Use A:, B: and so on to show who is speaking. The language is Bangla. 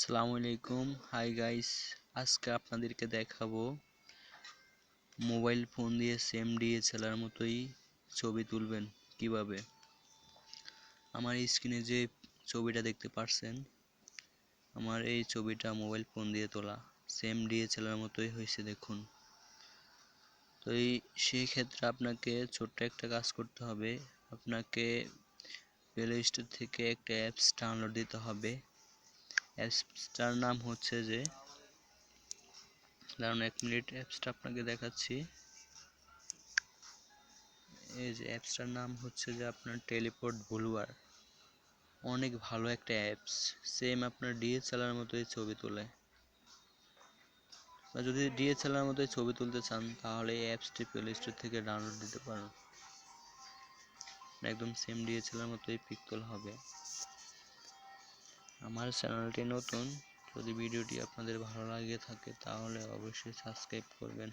A: আসসালামু আলাইকুম। হাই গাইস, আজকে আপনাদেরকে দেখাবো মোবাইল ফোন দিয়ে সেম ডিএসএলআর মতোই ছবি তুলবেন কিভাবে। আমার স্ক্রিনে যে ছবিটা দেখতে পারছেন, আমার এই ছবিটা মোবাইল ফোন দিয়ে তোলা সেম ডিএসএলআর মতোই হয়েছে দেখুন। তো সেই ক্ষেত্রে আপনাকে ছোট্ট একটা কাজ করতে হবে। আপনাকে প্লে স্টোর থেকে একটা অ্যাপস ডাউনলোড দিতে হবে। অ্যাপসটার নাম হচ্ছে যে, দাঁড়ান 1 মিনিট, অ্যাপসটা আপনাকে দেখাচ্ছি। এই যে অ্যাপসটার নাম হচ্ছে যে আপনার টেলিপোর্ট ব্লুয়ার। অনেক ভালো একটা অ্যাপস, সেম আপনার ডিএসএলআর মতোই ছবি তোলে। বা যদি ডিএসএলআর মতোই ছবি তুলতে চান তাহলে এই অ্যাপসটি প্লে স্টোর থেকে ডাউনলোড দিতে পারেন। একদম সেম ডিএসএলআর মতোই পিক তোলা হবে। আমার চ্যানেলটি নতুন, যদি ভিডিওটি আপনাদের ভালো লাগে থাকে তাহলে অবশ্যই সাবস্ক্রাইব করবেন।